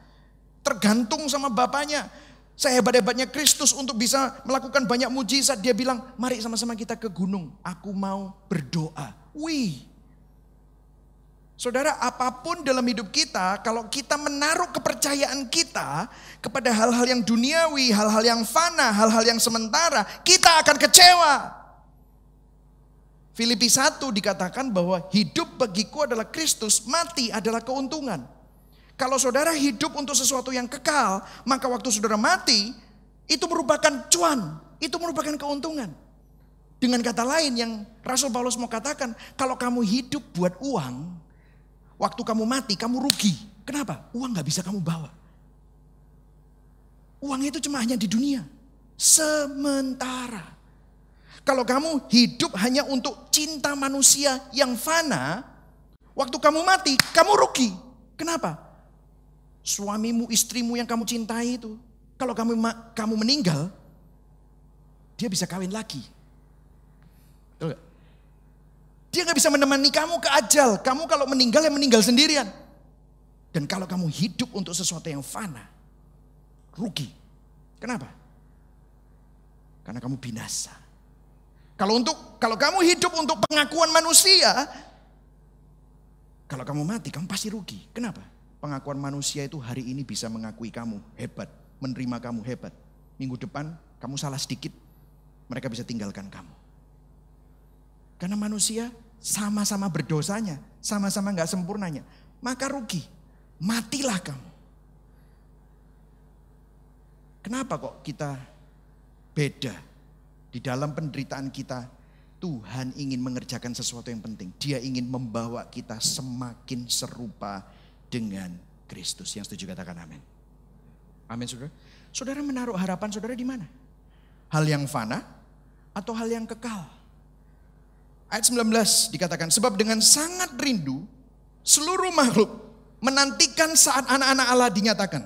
Tergantung sama Bapaknya. Sehebat-hebatnya Kristus untuk bisa melakukan banyak mujizat. Dia bilang, mari sama-sama kita ke gunung. Aku mau berdoa. Wih. Saudara, apapun dalam hidup kita, kalau kita menaruh kepercayaan kita kepada hal-hal yang duniawi, hal-hal yang fana, hal-hal yang sementara, kita akan kecewa. Filipi 1 dikatakan bahwa hidup bagiku adalah Kristus, mati adalah keuntungan. Kalau saudara hidup untuk sesuatu yang kekal, maka waktu saudara mati, itu merupakan cuan, itu merupakan keuntungan. Dengan kata lain yang Rasul Paulus mau katakan, kalau kamu hidup buat uang, waktu kamu mati kamu rugi. Kenapa? Uang gak bisa kamu bawa. Uang itu cuma hanya di dunia, sementara. Kalau kamu hidup hanya untuk cinta manusia yang fana, waktu kamu mati kamu rugi. Kenapa? Suamimu, istrimu yang kamu cintai itu, kalau kamu meninggal, dia bisa kawin lagi. Betul gak? Dia gak bisa menemani kamu ke ajal. Kamu kalau meninggal ya meninggal sendirian. Dan kalau kamu hidup untuk sesuatu yang fana, rugi. Kenapa? Karena kamu binasa. Kalau kamu hidup untuk pengakuan manusia, kalau kamu mati kamu pasti rugi. Kenapa? Pengakuan manusia itu hari ini bisa mengakui kamu hebat, menerima kamu hebat. Minggu depan kamu salah sedikit, mereka bisa tinggalkan kamu. Karena manusia sama-sama berdosanya, sama-sama gak sempurnanya, maka rugi. Matilah kamu. Kenapa kok kita beda? Di dalam penderitaan kita, Tuhan ingin mengerjakan sesuatu yang penting. Dia ingin membawa kita semakin serupa dengan Kristus. Yang setuju katakan amin. Amin saudara. Saudara menaruh harapan saudara di mana? Hal yang fana atau hal yang kekal? Ayat 19 dikatakan, sebab dengan sangat rindu seluruh makhluk menantikan saat anak-anak Allah dinyatakan.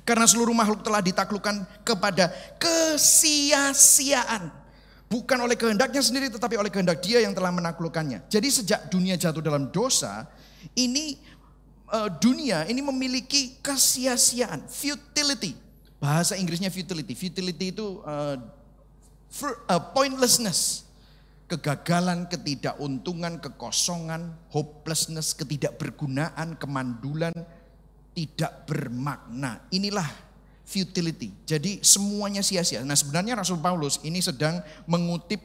Karena seluruh makhluk telah ditaklukkan kepada kesia-siaan. Bukan oleh kehendaknya sendiri tetapi oleh kehendak Dia yang telah menaklukkannya. Jadi sejak dunia jatuh dalam dosa, ini dunia ini memiliki kesia-siaan, futility. Bahasa Inggrisnya futility. Futility itu pointlessness. Kegagalan, ketidakuntungan, kekosongan, hopelessness, ketidakbergunaan, kemandulan, tidak bermakna. Inilah futility. Jadi semuanya sia-sia. Nah sebenarnya Rasul Paulus ini sedang mengutip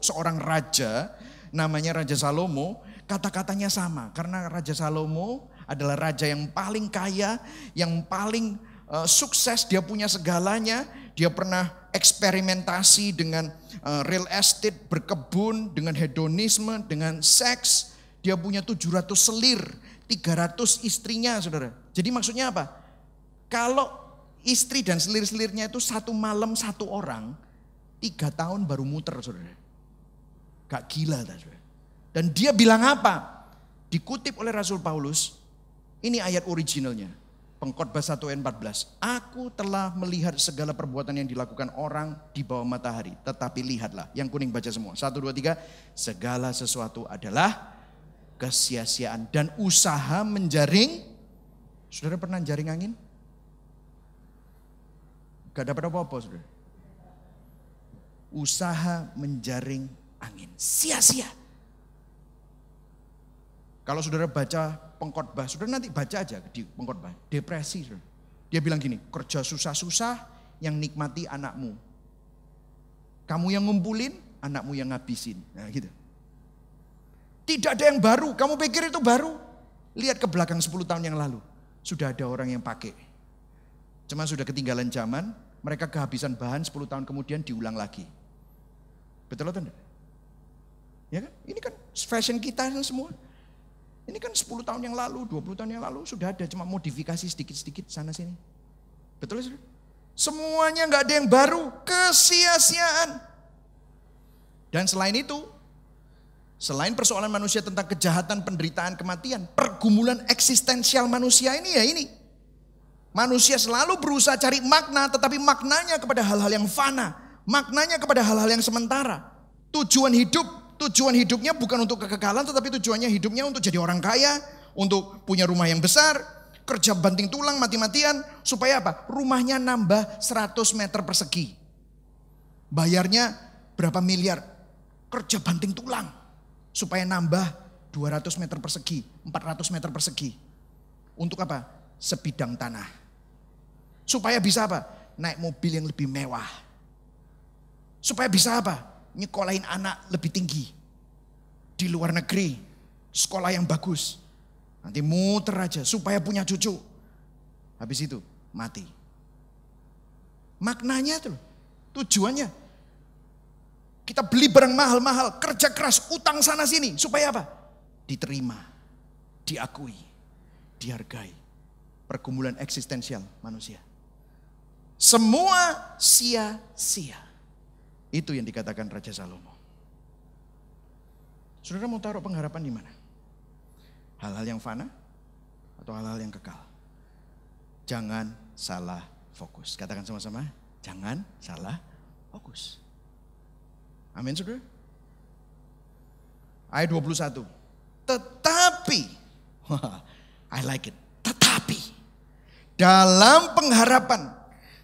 seorang raja, namanya Raja Salomo. Kata-katanya sama, karena Raja Salomo adalah raja yang paling kaya, yang paling sukses, dia punya segalanya. Dia pernah eksperimentasi dengan real estate, berkebun, dengan hedonisme, dengan seks. Dia punya 700 selir, 300 istrinya saudara. Jadi maksudnya apa? Kalau istri dan selir-selirnya itu satu malam satu orang, 3 tahun baru muter saudara. Gak gila saudara. Dan dia bilang apa? Dikutip oleh Rasul Paulus, ini ayat originalnya. Pengkhotbah 1 ayat 14. Aku telah melihat segala perbuatan yang dilakukan orang di bawah matahari. Tetapi lihatlah, yang kuning baca semua. 1, 2, 3. Segala sesuatu adalah kesia-siaan dan usaha menjaring. Saudara pernah jaring angin? Gak dapat apa-apa saudara. Usaha menjaring angin. Sia-sia. Kalau saudara baca pengkhotbah, saudara nanti baca aja di pengkhotbah. Depresi saudara. Dia bilang gini, kerja susah-susah yang nikmati anakmu. Kamu yang ngumpulin, anakmu yang ngabisin. Nah gitu. Tidak ada yang baru, kamu pikir itu baru. Lihat ke belakang 10 tahun yang lalu. Sudah ada orang yang pakai. Cuma sudah ketinggalan zaman, mereka kehabisan bahan 10 tahun kemudian diulang lagi. Betul atau enggak? Ya kan? Ini kan fashion kita semua. Ini kan 10 tahun yang lalu, 20 tahun yang lalu sudah ada, cuma modifikasi sedikit-sedikit sana sini. Betul saudara? Semuanya nggak ada yang baru, kesia-siaan. Dan selain itu, selain persoalan manusia tentang kejahatan, penderitaan, kematian, pergumulan eksistensial manusia ini ya ini. Manusia selalu berusaha cari makna, tetapi maknanya kepada hal-hal yang fana, maknanya kepada hal-hal yang sementara. Tujuan hidupnya bukan untuk kekekalan, tetapi tujuannya hidupnya untuk jadi orang kaya, untuk punya rumah yang besar, kerja banting tulang mati-matian, supaya apa? Rumahnya nambah 100 meter persegi. Bayarnya berapa miliar? Kerja banting tulang, supaya nambah 200 meter persegi, 400 meter persegi. Untuk apa? Sebidang tanah. Supaya bisa apa? Naik mobil yang lebih mewah. Supaya bisa apa? Nyekolahin anak lebih tinggi. Di luar negeri, sekolah yang bagus. Nanti muter aja supaya punya cucu. Habis itu mati. Maknanya itu, tujuannya. Kita beli barang mahal-mahal, kerja keras, utang sana sini. Supaya apa? Diterima, diakui, dihargai. Pergumulan eksistensial manusia. Semua sia-sia. Itu yang dikatakan Raja Salomo. Saudara mau taruh pengharapan di mana? Hal-hal yang fana atau hal-hal yang kekal? Jangan salah fokus. Katakan sama-sama, jangan salah fokus. Amin saudara. Ayat 21. Tetapi, I like it. Tetapi, dalam pengharapan,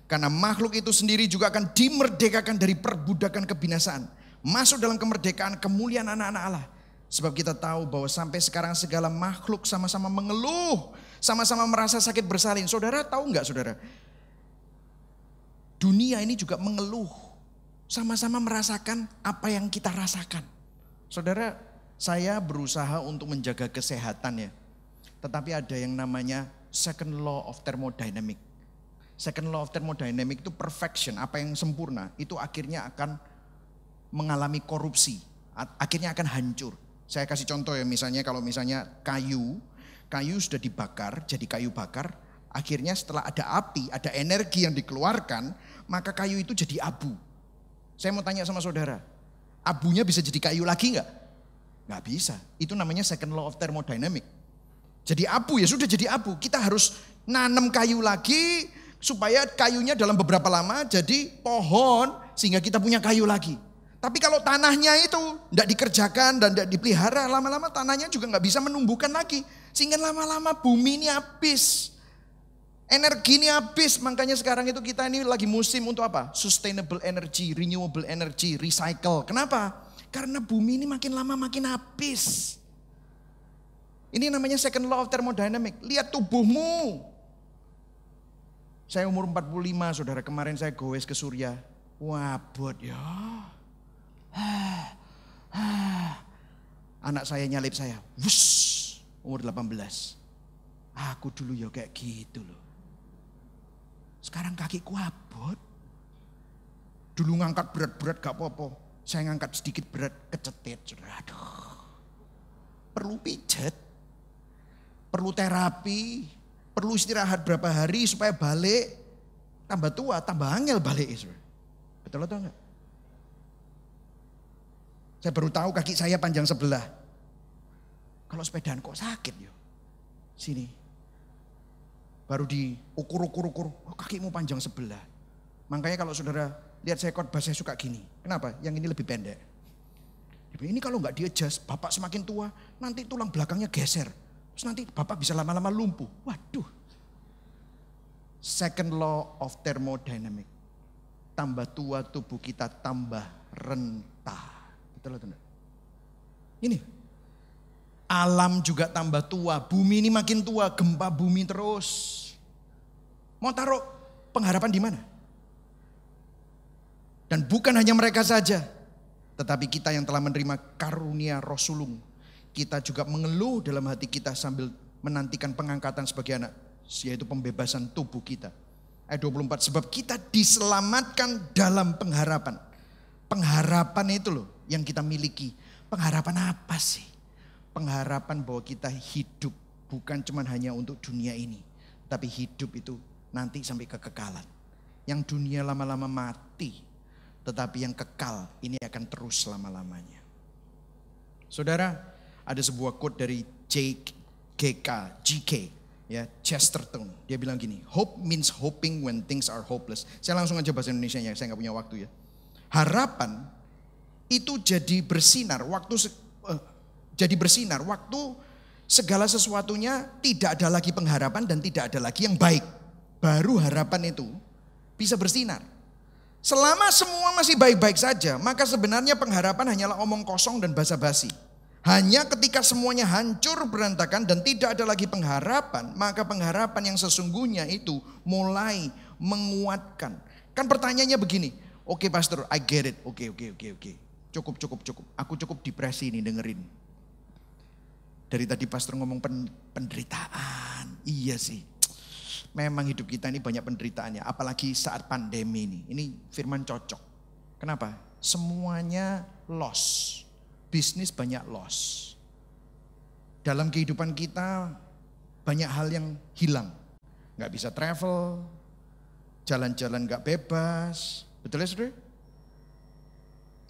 karena makhluk itu sendiri juga akan dimerdekakan dari perbudakan kebinasaan. Masuk dalam kemerdekaan kemuliaan anak-anak Allah. Sebab kita tahu bahwa sampai sekarang segala makhluk sama-sama mengeluh. Sama-sama merasa sakit bersalin. Saudara tahu enggak saudara? Dunia ini juga mengeluh. Sama-sama merasakan apa yang kita rasakan. Saudara, saya berusaha untuk menjaga kesehatan ya. Tetapi ada yang namanya second law of thermodynamic. Second law of thermodynamic itu perfection, apa yang sempurna, itu akhirnya akan mengalami korupsi, akhirnya akan hancur. Saya kasih contoh ya, misalnya kalau misalnya kayu sudah dibakar, jadi kayu bakar, akhirnya setelah ada api, ada energi yang dikeluarkan, maka kayu itu jadi abu. Saya mau tanya sama saudara, abunya bisa jadi kayu lagi enggak? Enggak bisa, itu namanya second law of thermodynamic. Jadi abu ya sudah jadi abu, kita harus nanam kayu lagi, supaya kayunya dalam beberapa lama jadi pohon sehingga kita punya kayu lagi. Tapi kalau tanahnya itu tidak dikerjakan dan tidak dipelihara, lama-lama tanahnya juga nggak bisa menumbuhkan lagi. Sehingga lama-lama bumi ini habis. Energi ini habis. Makanya sekarang itu kita ini lagi musim untuk apa? Sustainable energy, renewable energy, recycle. Kenapa? Karena bumi ini makin lama makin habis. Ini namanya second law of thermodynamic. Lihat tubuhmu. Saya umur 45 saudara, kemarin saya goes ke Surya. Wabot ya. Anak saya nyalip saya. Wush, umur 18. Aku dulu ya kayak gitu loh. Sekarang kakiku abot. Dulu ngangkat berat-berat gak apa-apa. Saya ngangkat sedikit berat kecetit saudara. Aduh. Perlu pijat. Perlu terapi. Perlu istirahat berapa hari supaya balik, tambah tua, tambah angel balik. Betul atau enggak? Saya baru tahu kaki saya panjang sebelah. Kalau sepedaan kok sakit yo. Sini. Baru diukur-ukur, oh, kakimu panjang sebelah. Makanya kalau saudara lihat saya khotbah saya suka gini. Kenapa? Yang ini lebih pendek. Ini kalau enggak di-adjust, bapak semakin tua, nanti tulang belakangnya geser. Terus nanti bapak bisa lama-lama lumpuh. Waduh. Second law of thermodynamic. Tambah tua tubuh kita tambah rentah. Betul atau enggak? Ini. Alam juga tambah tua. Bumi ini makin tua. Gempa bumi terus. Mau taruh pengharapan di mana? Dan bukan hanya mereka saja. Tetapi kita yang telah menerima karunia Roh Sulung. Kita juga mengeluh dalam hati kita sambil menantikan pengangkatan sebagai anak. Yaitu pembebasan tubuh kita. Ayat 24. Sebab kita diselamatkan dalam pengharapan. Pengharapan itu loh yang kita miliki. Pengharapan apa sih? Pengharapan bahwa kita hidup. Bukan cuma hanya untuk dunia ini. Tapi hidup itu nanti sampai kekekalan. Yang dunia lama-lama mati. Tetapi yang kekal ini akan terus selama-lamanya. Saudara, ada sebuah quote dari GK, ya, Chesterton. Dia bilang gini, hope means hoping when things are hopeless. Saya langsung aja bahasa Indonesianya, saya nggak punya waktu ya. Harapan itu jadi bersinar waktu segala sesuatunya tidak ada lagi pengharapan dan tidak ada lagi yang baik. Baru harapan itu bisa bersinar. Selama semua masih baik-baik saja, maka sebenarnya pengharapan hanyalah omong kosong dan basa-basi. Hanya ketika semuanya hancur berantakan dan tidak ada lagi pengharapan, maka pengharapan yang sesungguhnya itu mulai menguatkan. Kan pertanyaannya begini, oke pastor, I get it, oke. Cukup. Aku cukup depresi nih dengerin. Dari tadi pastor ngomong penderitaan, iya sih. Memang hidup kita ini banyak penderitaannya, apalagi saat pandemi ini. Ini firman cocok. Kenapa? Semuanya loss. Bisnis banyak loss. Dalam kehidupan kita banyak hal yang hilang. Gak bisa travel, jalan-jalan gak bebas. Betul ya saudara?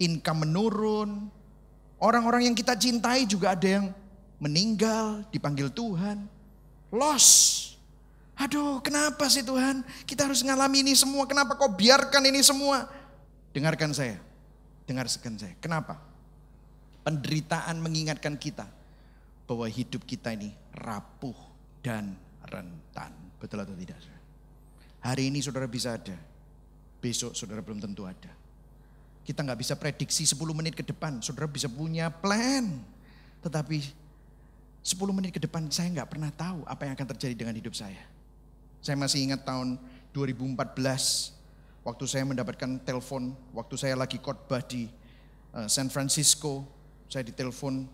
Income menurun. Orang-orang yang kita cintai juga ada yang meninggal, dipanggil Tuhan. Loss. Aduh, kenapa sih Tuhan? Kita harus ngalami ini semua. Kenapa kau biarkan ini semua? Dengarkan saya. Kenapa? Penderitaan mengingatkan kita bahwa hidup kita ini rapuh dan rentan. Betul atau tidak? Hari ini saudara bisa ada. Besok saudara belum tentu ada. Kita gak bisa prediksi 10 menit ke depan. Saudara bisa punya plan. Tetapi 10 menit ke depan saya gak pernah tahu apa yang akan terjadi dengan hidup saya. Saya masih ingat tahun 2014. Waktu saya mendapatkan telepon. Waktu saya lagi khotbah di San Francisco. Saya ditelepon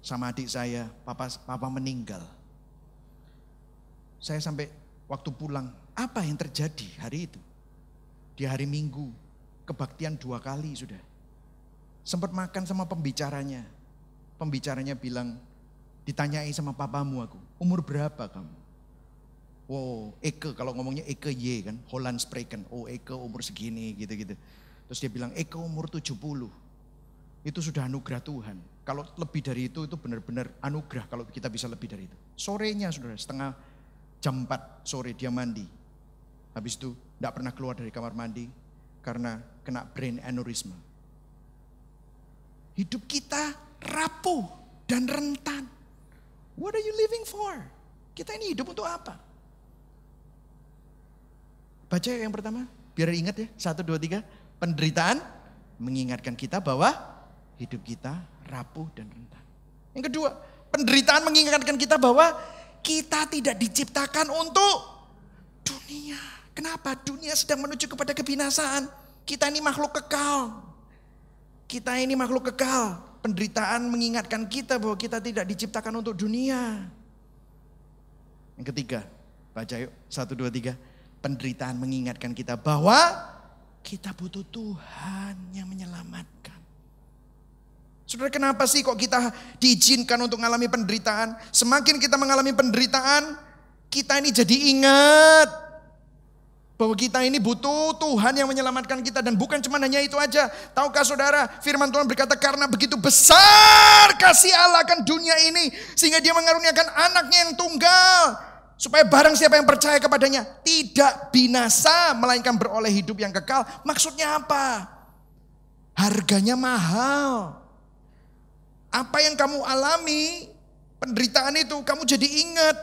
sama adik saya, papa meninggal. Saya sampai waktu pulang, apa yang terjadi hari itu? Di hari Minggu, kebaktian 2 kali sudah. Sempat makan sama pembicaranya. Pembicaranya bilang, ditanyai sama papamu aku, umur berapa kamu? Wow, Eke, kalau ngomongnya Eke Y kan, Holland Spreken. Oh Eke umur segini gitu-gitu. Terus dia bilang Eke umur 70. Itu sudah anugerah Tuhan. Kalau lebih dari itu benar-benar anugerah kalau kita bisa lebih dari itu. Sorenya saudara, setengah jam 4 sore dia mandi. Habis itu tidak pernah keluar dari kamar mandi karena kena brain aneurysma. Hidup kita rapuh dan rentan. What are you living for? Kita ini hidup untuk apa? Baca yang pertama, biar ingat ya. 1, 2, 3. Penderitaan mengingatkan kita bahwa hidup kita rapuh dan rentan. Yang kedua, penderitaan mengingatkan kita bahwa kita tidak diciptakan untuk dunia. Kenapa? Dunia sedang menuju kepada kebinasaan. Kita ini makhluk kekal. Kita ini makhluk kekal. Penderitaan mengingatkan kita bahwa kita tidak diciptakan untuk dunia. Yang ketiga, baca yuk. 1, 2, 3. Penderitaan mengingatkan kita bahwa kita butuh Tuhan yang menyelamatkan. Saudara, kenapa sih kok kita diizinkan untuk mengalami penderitaan? Semakin kita mengalami penderitaan, kita ini jadi ingat bahwa kita ini butuh Tuhan yang menyelamatkan kita. Dan bukan cuma hanya itu aja. Tahukah saudara, firman Tuhan berkata karena begitu besar kasih Allah akan dunia ini, sehingga dia mengaruniakan anaknya yang tunggal. Supaya barang siapa yang percaya kepadanya tidak binasa, melainkan beroleh hidup yang kekal. Maksudnya apa? Harganya mahal. Apa yang kamu alami, penderitaan itu, kamu jadi ingat.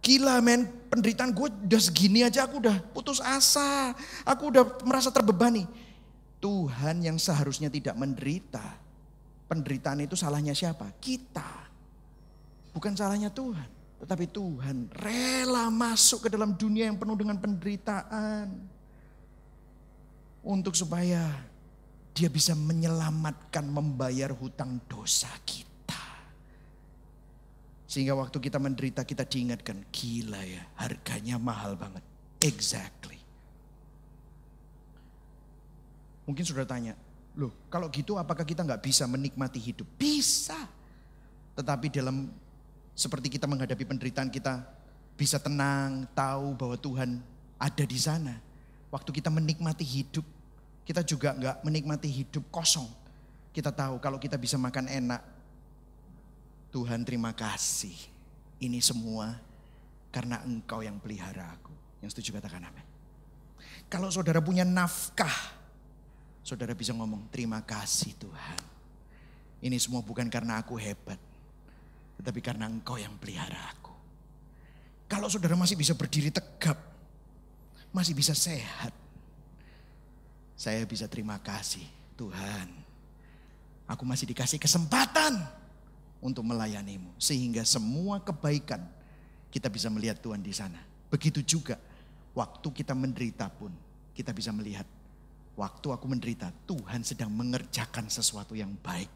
Gila men, penderitaan gue udah segini aja aku udah putus asa. Aku udah merasa terbebani. Tuhan yang seharusnya tidak menderita. Penderitaan itu salahnya siapa? Kita. Bukan salahnya Tuhan. Tetapi Tuhan rela masuk ke dalam dunia yang penuh dengan penderitaan. Untuk supaya dia bisa menyelamatkan, membayar hutang dosa kita. Sehingga waktu kita menderita kita diingatkan, gila ya harganya mahal banget. Exactly. Mungkin sudah tanya, loh kalau gitu apakah kita gak bisa menikmati hidup? Bisa. Tetapi dalam seperti kita menghadapi penderitaan, kita bisa tenang, tahu bahwa Tuhan ada di sana. Waktu kita menikmati hidup, kita juga enggak menikmati hidup kosong. Kita tahu kalau kita bisa makan enak, Tuhan terima kasih. Ini semua karena Engkau yang pelihara aku. Yang setuju katakan amin. Kalau saudara punya nafkah, saudara bisa ngomong terima kasih Tuhan. Ini semua bukan karena aku hebat, tetapi karena Engkau yang pelihara aku. Kalau saudara masih bisa berdiri tegap, masih bisa sehat, saya bisa terima kasih Tuhan. Aku masih dikasih kesempatan untuk melayanimu. Sehingga semua kebaikan kita bisa melihat Tuhan di sana. Begitu juga waktu kita menderita pun kita bisa melihat. Waktu aku menderita Tuhan sedang mengerjakan sesuatu yang baik.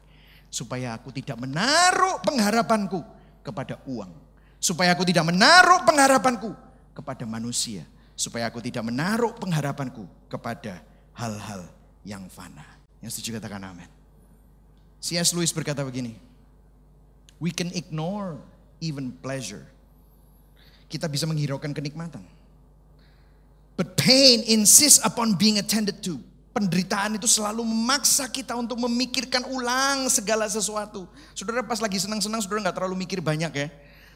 Supaya aku tidak menaruh pengharapanku kepada uang. Supaya aku tidak menaruh pengharapanku kepada manusia. Supaya aku tidak menaruh pengharapanku kepada hal-hal yang fana. Yang setuju katakan amin. C.S. Lewis berkata begini. We can ignore even pleasure. Kita bisa menghiraukan kenikmatan. But pain insists upon being attended to. Penderitaan itu selalu memaksa kita untuk memikirkan ulang segala sesuatu. Saudara pas lagi senang-senang saudara gak terlalu mikir banyak ya.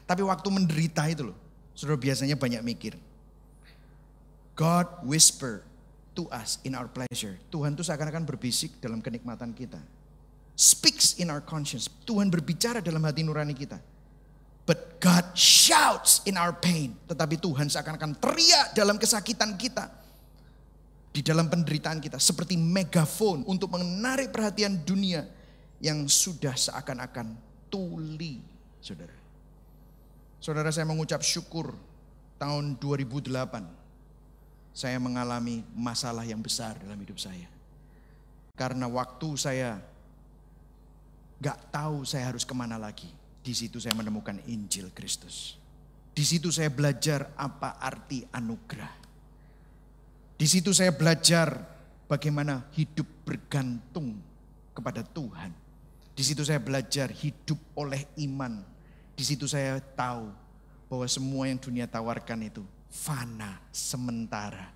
Tapi waktu menderita itu loh, saudara biasanya banyak mikir. God whisper to us in our pleasure. Tuhan tuh seakan-akan berbisik dalam kenikmatan kita. Speaks in our conscience. Tuhan berbicara dalam hati nurani kita. But God shouts in our pain. Tetapi Tuhan seakan-akan teriak dalam kesakitan kita. Di dalam penderitaan kita seperti megafon untuk menarik perhatian dunia yang sudah seakan-akan tuli, saudara. Saudara, saya mengucap syukur tahun 2008 saya mengalami masalah yang besar dalam hidup saya. Karena waktu saya Gak tahu saya harus kemana lagi. Di situ saya menemukan Injil Kristus. Di situ saya belajar apa arti anugerah. Di situ saya belajar bagaimana hidup bergantung kepada Tuhan. Di situ saya belajar hidup oleh iman. Di situ saya tahu bahwa semua yang dunia tawarkan itu fana, sementara.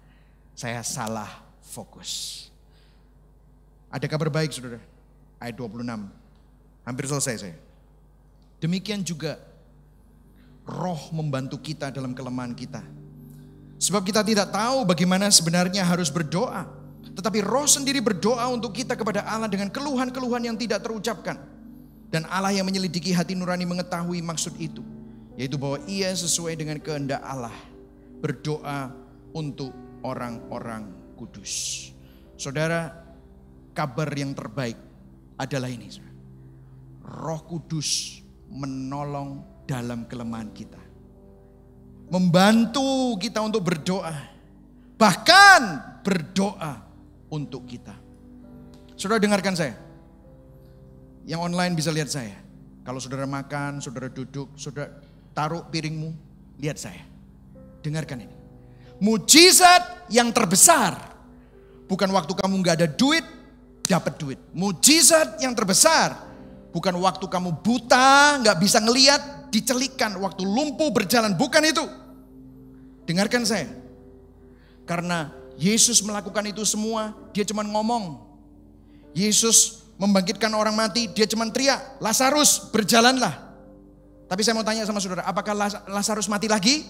Saya salah fokus. Ada kabar baik saudara. Ayat 26. Hampir selesai saya. Demikian juga Roh membantu kita dalam kelemahan kita. Sebab kita tidak tahu bagaimana sebenarnya harus berdoa. Tetapi Roh sendiri berdoa untuk kita kepada Allah dengan keluhan-keluhan yang tidak terucapkan. Dan Allah yang menyelidiki hati nurani mengetahui maksud itu. Yaitu bahwa ia sesuai dengan kehendak Allah berdoa untuk orang-orang kudus. Saudara, kabar yang terbaik adalah ini. Roh Kudus menolong dalam kelemahan kita. Membantu kita untuk berdoa. Bahkan berdoa untuk kita. Saudara dengarkan saya. Yang online bisa lihat saya. Kalau saudara makan, saudara duduk, saudara taruh piringmu, lihat saya. Dengarkan ini. Mujizat yang terbesar. Bukan waktu kamu gak ada duit, dapat duit. Mujizat yang terbesar. Bukan waktu kamu buta, gak bisa ngelihat, dicelikan. Waktu lumpuh berjalan, bukan itu. Dengarkan saya. Karena Yesus melakukan itu semua, dia cuma ngomong. Yesus membangkitkan orang mati, dia cuma teriak, Lazarus berjalanlah. Tapi saya mau tanya sama saudara, apakah Lazarus mati lagi?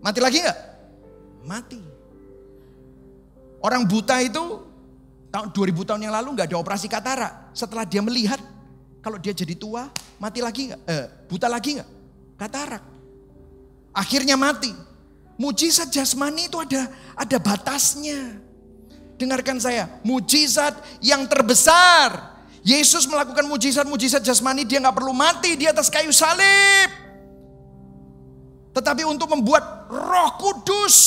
Mati lagi gak? Mati. Orang buta itu tahun 2000 tahun yang lalu gak ada operasi katarak. Setelah dia melihat, kalau dia jadi tua, mati lagi gak? Buta lagi gak? Katarak. Akhirnya mati. Mujizat jasmani itu ada batasnya. Dengarkan saya, mujizat yang terbesar. Yesus melakukan mujizat-mujizat jasmani, dia gak perlu mati di atas kayu salib. Tetapi untuk membuat Roh Kudus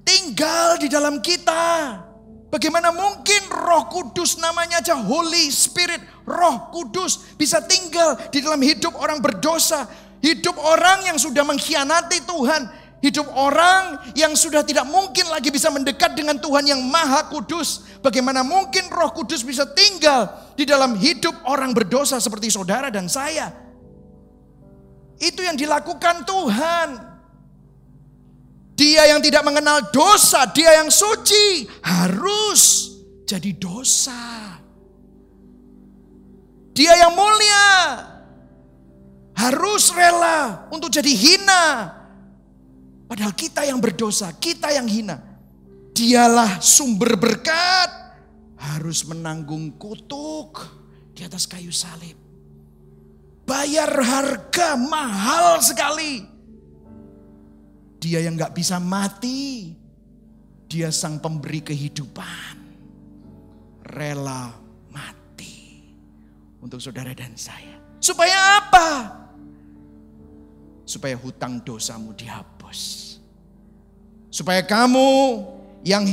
tinggal di dalam kita. Bagaimana mungkin Roh Kudus, namanya aja Holy Spirit, Roh Kudus bisa tinggal di dalam hidup orang berdosa, hidup orang yang sudah mengkhianati Tuhan, hidup orang yang sudah tidak mungkin lagi bisa mendekat dengan Tuhan yang Maha Kudus. Bagaimana mungkin Roh Kudus bisa tinggal di dalam hidup orang berdosa seperti saudara dan saya? Itu yang dilakukan Tuhan. Dia yang tidak mengenal dosa, dia yang suci, harus jadi dosa. Dia yang mulia, harus rela untuk jadi hina. Padahal kita yang berdosa, kita yang hina. Dialah sumber berkat, harus menanggung kutuk di atas kayu salib. Bayar harga mahal sekali. Dia yang gak bisa mati. Dia sang pemberi kehidupan. Rela mati. Untuk saudara dan saya. Supaya apa? Supaya hutang dosamu dihapus. Supaya kamu yang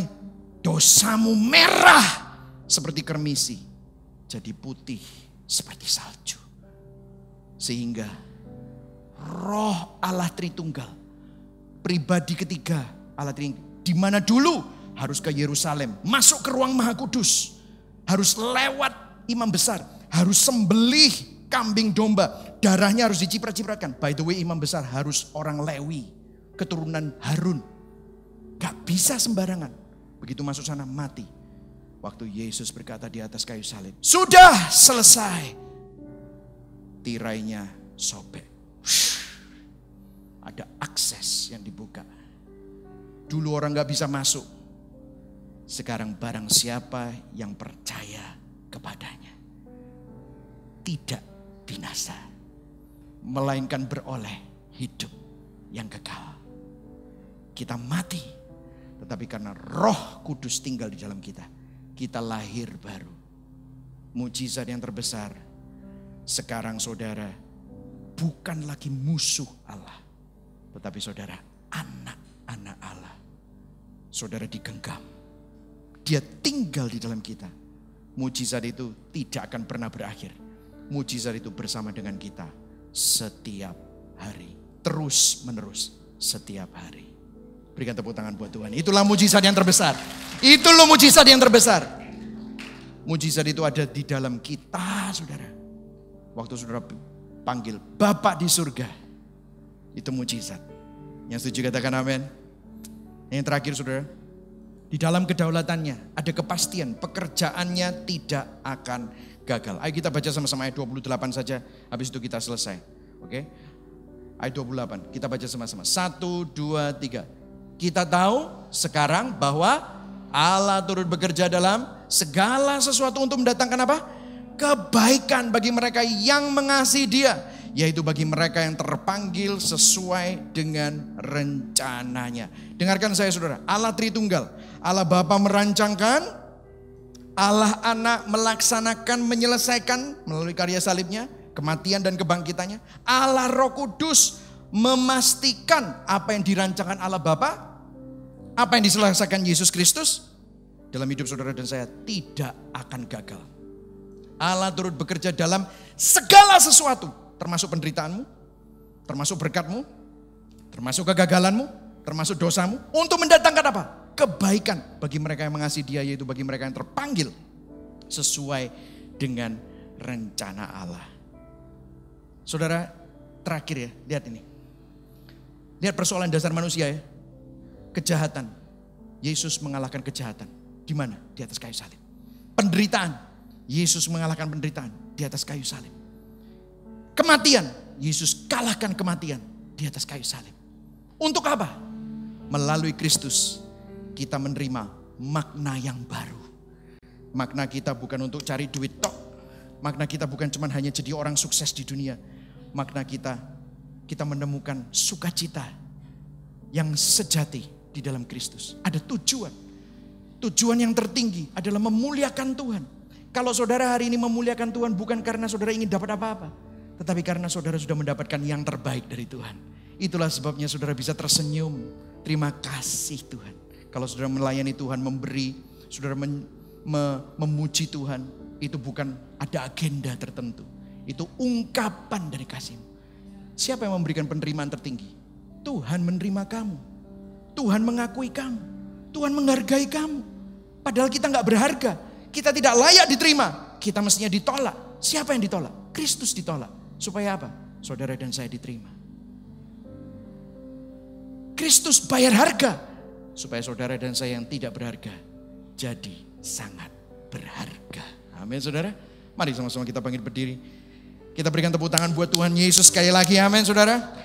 dosamu merah seperti kermisi. Jadi putih seperti salju. Sehingga Roh Allah Tritunggal, pribadi ketiga Allah Tritunggal, di mana dulu harus ke Yerusalem, masuk ke ruang Maha Kudus, harus lewat imam besar, harus sembelih kambing domba, darahnya harus diciprat-cipratkan. By the way, imam besar harus orang Lewi, keturunan Harun, gak bisa sembarangan. Begitu masuk sana mati. Waktu Yesus berkata di atas kayu salib, sudah selesai. Tirainya sobek. Ada akses yang dibuka. Dulu orang gak bisa masuk. Sekarang barang siapa yang percaya kepadanya tidak binasa, melainkan beroleh hidup yang kekal. Kita mati, tetapi karena Roh Kudus tinggal di dalam kita, kita lahir baru. Mujizat yang terbesar. Sekarang saudara bukan lagi musuh Allah, tetapi saudara anak-anak Allah. Saudara digenggam. Dia tinggal di dalam kita. mujizat itu tidak akan pernah berakhir. Mujizat itu bersama dengan kita setiap hari. Terus menerus setiap hari. Berikan tepuk tangan buat Tuhan. Itulah mujizat yang terbesar. Itulah mujizat yang terbesar. Mujizat itu ada di dalam kita, saudara. Waktu saudara panggil Bapa di surga, itu mujizat. Yang setuju katakan amin. Yang terakhir saudara, di dalam kedaulatannya ada kepastian, pekerjaannya tidak akan gagal. Ayo kita baca sama-sama ayat 28 saja, habis itu kita selesai. Oke? Ayat 28, kita baca sama-sama. 1, 2, 3. Kita tahu sekarang bahwa Allah turut bekerja dalam segala sesuatu untuk mendatangkan apa? Kebaikan bagi mereka yang mengasihi Dia, yaitu bagi mereka yang terpanggil sesuai dengan rencananya. Dengarkan saya saudara, Allah Tritunggal, Allah Bapa merancangkan, Allah Anak melaksanakan, menyelesaikan melalui karya salibnya, kematian dan kebangkitannya. Allah Roh Kudus memastikan apa yang dirancangkan Allah Bapa, apa yang diselesaikan Yesus Kristus dalam hidup saudara dan saya tidak akan gagal. Allah turut bekerja dalam segala sesuatu, termasuk penderitaanmu, termasuk berkatmu, termasuk kegagalanmu, termasuk dosamu, untuk mendatangkan apa? Kebaikan bagi mereka yang mengasihi Dia, yaitu bagi mereka yang terpanggil sesuai dengan rencana Allah. Saudara, terakhir ya, lihat ini. Lihat persoalan dasar manusia ya. Kejahatan. Yesus mengalahkan kejahatan. Di mana? Di atas kayu salib. Penderitaan. Yesus mengalahkan penderitaan di atas kayu salib. Kematian. Yesus kalahkan kematian di atas kayu salib. Untuk apa? Melalui Kristus kita menerima makna yang baru. Makna kita bukan untuk cari duit tok. Makna kita bukan cuma hanya jadi orang sukses di dunia. Makna kita menemukan sukacita yang sejati di dalam Kristus. Ada tujuan. Tujuan yang tertinggi adalah memuliakan Tuhan. Kalau saudara hari ini memuliakan Tuhan bukan karena saudara ingin dapat apa-apa, tetapi karena saudara sudah mendapatkan yang terbaik dari Tuhan. Itulah sebabnya saudara bisa tersenyum. Terima kasih Tuhan. Kalau saudara melayani Tuhan, memberi, saudara memuji Tuhan, itu bukan ada agenda tertentu. Itu ungkapan dari kasih-Mu. Siapa yang memberikan penerimaan tertinggi? Tuhan menerima kamu. Tuhan mengakui kamu. Tuhan menghargai kamu. Padahal kita gak berharga. Kita tidak layak diterima. Kita mestinya ditolak. Siapa yang ditolak? Kristus ditolak. Supaya apa? Saudara dan saya diterima. Kristus bayar harga. Supaya saudara dan saya yang tidak berharga jadi sangat berharga. Amin saudara. Mari sama-sama kita bangkit berdiri. Kita berikan tepuk tangan buat Tuhan Yesus sekali lagi. Amin saudara.